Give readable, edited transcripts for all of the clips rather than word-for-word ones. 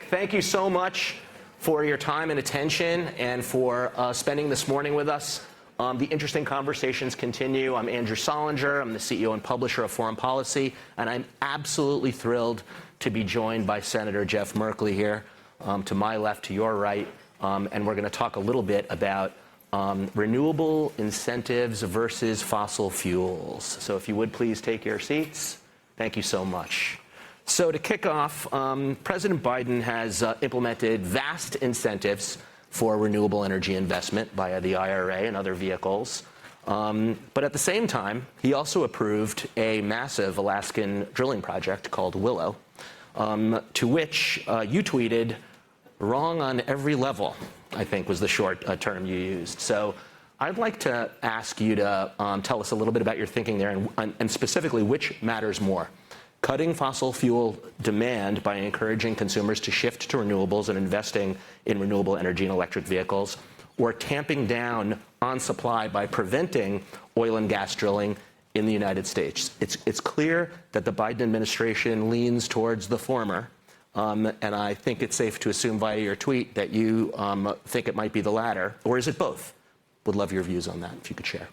thank you so much for your time and attention and for spending this morning with us. The interesting conversations continue. I'm Andrew Sollinger. I'm the CEO and publisher of Foreign Policy, and I'm absolutely thrilled to be joined by Senator Jeff Merkley here, to my left, to your right, and we're going to talk a little bit about renewable incentives versus fossil fuels. So if you would please take your seats. Thank you so much. So to kick off, President Biden has implemented vast incentives for renewable energy investment via the IRA and other vehicles. But at the same time, he also approved a massive Alaskan drilling project called Willow, to which you tweeted, "Wrong on every level," I think was the short term you used. So I'd like to ask you to tell us a little bit about your thinking there, and specifically which matters more: cutting fossil fuel demand by encouraging consumers to shift to renewables and investing in renewable energy and electric vehicles, or tamping down on supply by preventing oil and gas drilling in the United States. It's clear that the Biden administration leans towards the former, and I think it's safe to assume via your tweet that you think it might be the latter, or is it both? Would love your views on that, if you could share.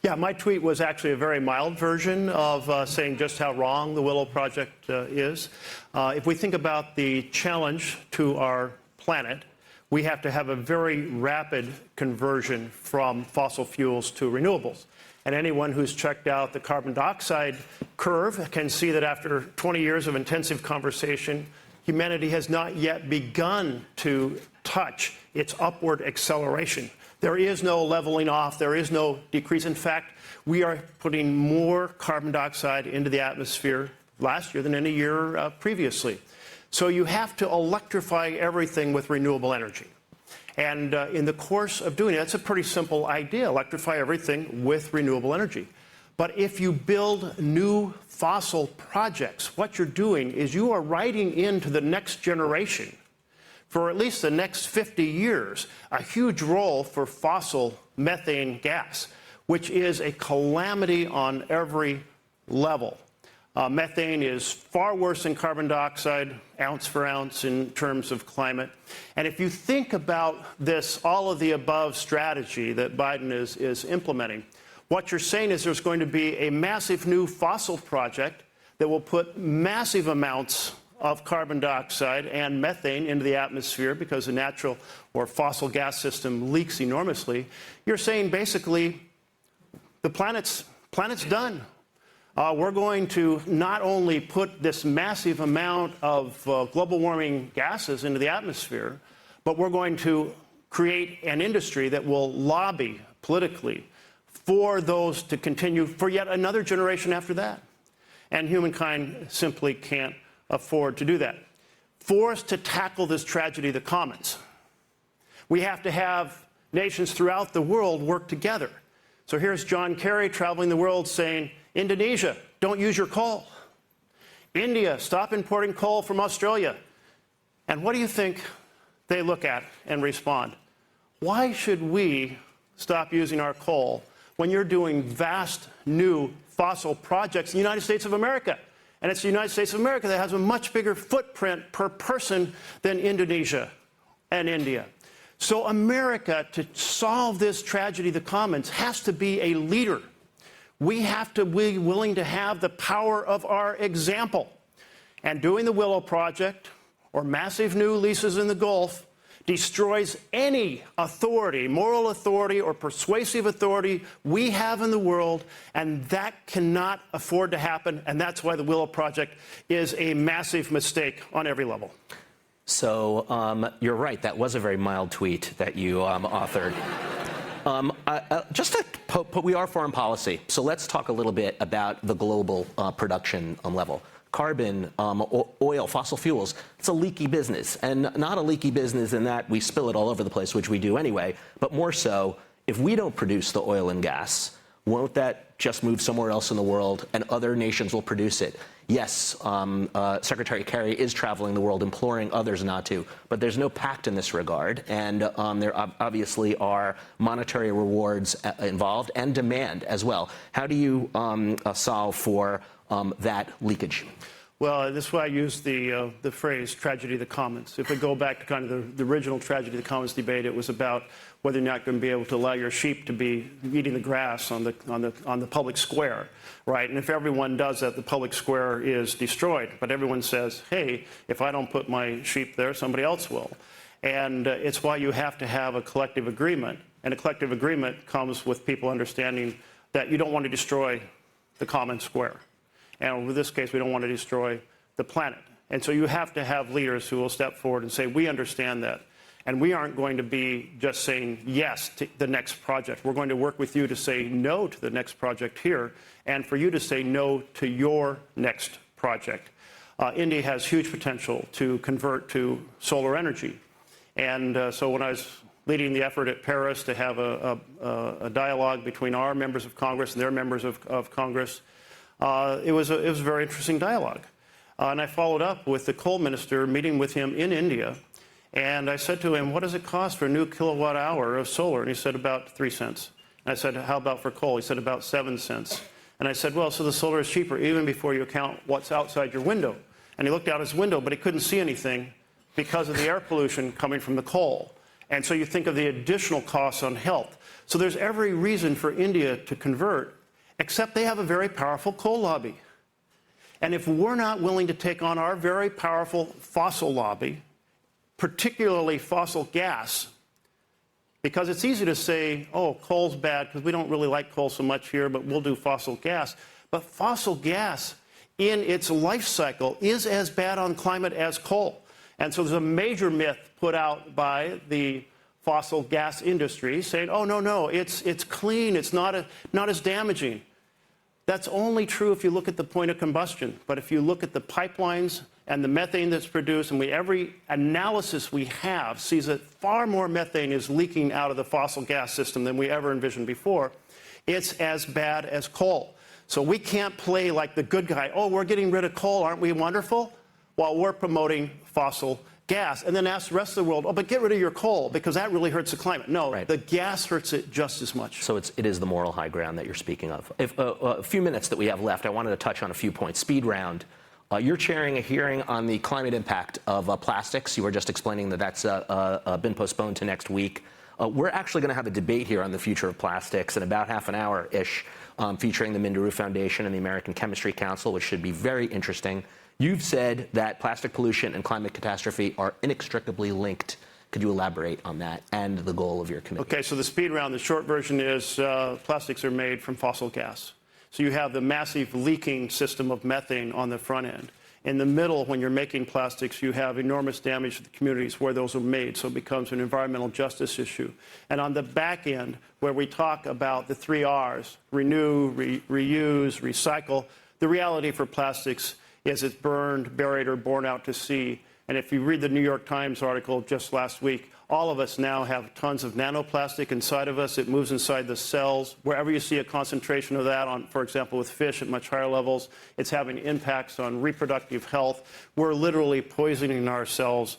Yeah, my tweet was actually a very mild version of saying just how wrong the Willow project is. If we think about the challenge to our planet, we have to have a very rapid conversion from fossil fuels to renewables. And anyone who's checked out the carbon dioxide curve can see that after 20 years of intensive conversation, humanity has not yet begun to touch its upward acceleration. There is no leveling off. There is no decrease. In fact, we are putting more carbon dioxide into the atmosphere last year than any year previously. So you have to electrify everything with renewable energy. And in the course of doing it, that's a pretty simple idea: electrify everything with renewable energy. But if you build new fossil projects, what you're doing is you are writing into the next generation, for at least the next 50 years, a huge role for fossil methane gas, which is a calamity on every level. Methane is far worse than carbon dioxide, ounce for ounce, in terms of climate. And if you think about this all-of-the-above strategy that Biden is implementing, what you're saying is there's going to be a massive new fossil project that will put massive amounts of carbon dioxide and methane into the atmosphere because the natural or fossil gas system leaks enormously. You're saying basically the planet's done. We're going to not only put this massive amount of global warming gases into the atmosphere, but we're going to create an industry that will lobby politically for those to continue for yet another generation after that. And humankind simply can't afford to do that. For us to tackle this tragedy of the commons, we have to have nations throughout the world work together. So here's John Kerry traveling the world saying, Indonesia, don't use your coal. India, stop importing coal from Australia. And what do you think they look at and respond? Why should we stop using our coal when you're doing vast new fossil projects in the United States of America? And it's the United States of America that has a much bigger footprint per person than Indonesia and India. So America, to solve this tragedy of the commons, has to be a leader. We have to be willing to have the power of our example. And doing the Willow project or massive new leases in the Gulf destroys any authority, moral authority or persuasive authority we have in the world, and that cannot afford to happen, and that's why the Willow project is a massive mistake on every level. So you're right, that was a very mild tweet that you authored. We are foreign policy, so let's talk a little bit about the global production level. Carbon, oil, fossil fuels, it's a leaky business. And not a leaky business in that we spill it all over the place, which we do anyway, but more so, if we don't produce the oil and gas, won't that just move somewhere else in the world and other nations will produce it? Yes, Secretary Kerry is traveling the world imploring others not to, but there's no pact in this regard, and there obviously are monetary rewards involved and demand as well. How do you solve for that leakage? Well, this is why I use the phrase tragedy of the commons. If we go back to kind of the original tragedy of the commons debate, it was about whether you're not going to be able to allow your sheep to be eating the grass on the public square, right? And if everyone does that, the public square is destroyed. But everyone says, hey, if I don't put my sheep there, somebody else will. And it's why you have to have a collective agreement. And a collective agreement comes with people understanding that you don't want to destroy the common square. And in this case, we don't want to destroy the planet. And so you have to have leaders who will step forward and say, we understand that. And we aren't going to be just saying yes to the next project. We're going to work with you to say no to the next project here, and for you to say no to your next project. India has huge potential to convert to solar energy. And so when I was leading the effort at Paris to have a dialogue between our members of Congress and their members of Congress, it was a very interesting dialogue. And I followed up with the coal minister, meeting with him in India. And I said to him, what does it cost for a new kilowatt hour of solar? And he said, about 3 cents. And I said, how about for coal? He said, about 7 cents. And I said, well, so the solar is cheaper even before you account what's outside your window. And he looked out his window, but he couldn't see anything because of the air pollution coming from the coal. And so you think of the additional costs on health. So there's every reason for India to convert, except they have a very powerful coal lobby. And if we're not willing to take on our very powerful fossil lobby, particularly fossil gas, because it's easy to say, oh, coal's bad because we don't really like coal so much here, but we'll do fossil gas. But fossil gas in its life cycle is as bad on climate as coal. And so there's a major myth put out by the fossil gas industry saying, oh, no, it's clean, it's not as damaging. That's only true if you look at the point of combustion. But if you look at the pipelines and the methane that's produced, and every analysis we have sees that far more methane is leaking out of the fossil gas system than we ever envisioned before, it's as bad as coal. So we can't play like the good guy. Oh, we're getting rid of coal, aren't we wonderful? While we're promoting fossil gas. And then ask the rest of the world, oh, but get rid of your coal because that really hurts the climate. No, right. The gas hurts it just as much. So it is the moral high ground that you're speaking of. If a few minutes that we have left, I wanted to touch on a few points. Speed round. You're chairing a hearing on the climate impact of plastics. You were just explaining that that's been postponed to next week. We're actually going to have a debate here on the future of plastics in about half an hour-ish, featuring the Minderoo Foundation and the American Chemistry Council, which should be very interesting. You've said that plastic pollution and climate catastrophe are inextricably linked. Could you elaborate on that and the goal of your committee? Okay, so the speed round, the short version is plastics are made from fossil gas. So you have the massive leaking system of methane on the front end. In the middle, when you're making plastics, you have enormous damage to the communities where those are made, so it becomes an environmental justice issue. And on the back end, where we talk about the 3 Rs, renew, reuse, recycle, the reality for plastics is it's burned, buried, or borne out to sea. And if you read the New York Times article just last week, all of us now have tons of nanoplastic inside of us. It moves inside the cells. Wherever you see a concentration of that, for example, with fish at much higher levels, it's having impacts on reproductive health. We're literally poisoning ourselves,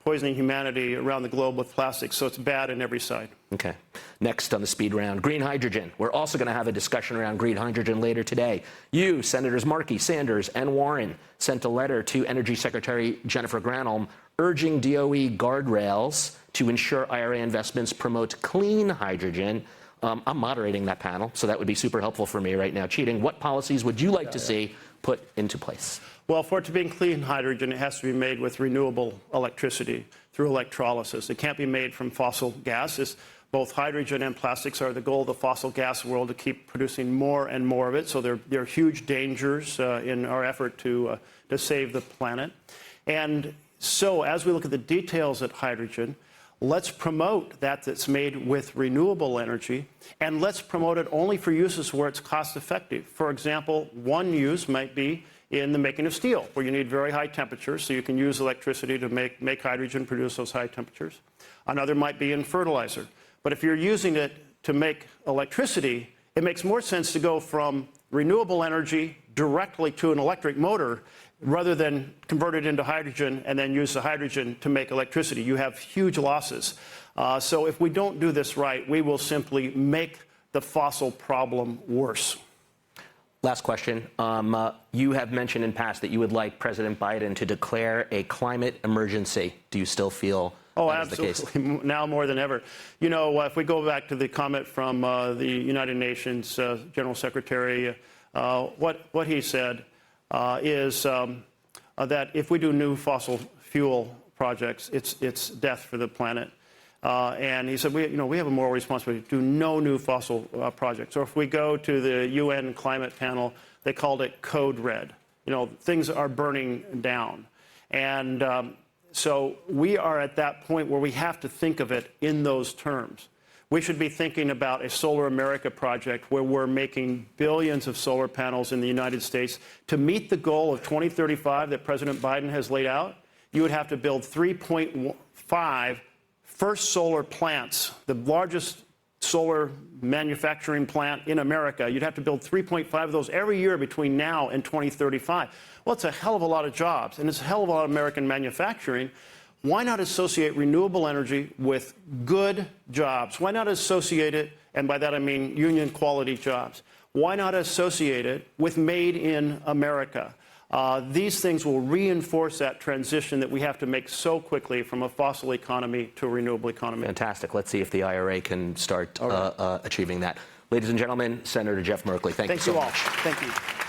poisoning humanity around the globe with plastics. So it's bad in every side. Okay. Next on the speed round, green hydrogen. We're also going to have a discussion around green hydrogen later today. You, Senators Markey, Sanders, and Warren, sent a letter to Energy Secretary Jennifer Granholm urging DOE guardrails to ensure IRA investments promote clean hydrogen. I'm moderating that panel, so that would be super helpful for me right now. Cheating, what policies would you like to see put into place? Well, for it to be clean hydrogen, it has to be made with renewable electricity through electrolysis. It can't be made from fossil gases. Both hydrogen and plastics are the goal of the fossil gas world, to keep producing more and more of it. So they're huge dangers in our effort to save the planet. And so as we look at the details at hydrogen, let's promote that's made with renewable energy, and let's promote it only for uses where it's cost effective. For example, one use might be in the making of steel, where you need very high temperatures, so you can use electricity to make hydrogen produce those high temperatures. Another might be in fertilizer. But if you're using it to make electricity, it makes more sense to go from renewable energy directly to an electric motor rather than convert it into hydrogen and then use the hydrogen to make electricity. You have huge losses. So if we don't do this right, we will simply make the fossil problem worse. Last question. You have mentioned in past that you would like President Biden to declare a climate emergency. Do you still feel that is the case? Absolutely. Now more than ever. You know, if we go back to the comment from the United Nations General Secretary, what he said is that if we do new fossil fuel projects, it's death for the planet. And he said, we have a moral responsibility to do no new fossil projects. Or if we go to the UN climate panel, they called it code red. You know, things are burning down. And so we are at that point where we have to think of it in those terms. We should be thinking about a Solar America project where we're making billions of solar panels in the United States. To meet the goal of 2035 that President Biden has laid out, you would have to build 3.5 first solar plants, the largest solar manufacturing plant in America. You'd have to build 3.5 of those every year between now and 2035. Well, it's a hell of a lot of jobs, and it's a hell of a lot of American manufacturing. Why not associate renewable energy with good jobs? Why not associate it, and by that I mean union quality jobs? Why not associate it with made in America? These things will reinforce that transition that we have to make so quickly from a fossil economy to a renewable economy. Fantastic. Let's see if the IRA can start achieving that. Ladies and gentlemen, Senator Jeff Merkley, thank you so much. Thank you all. Thank you.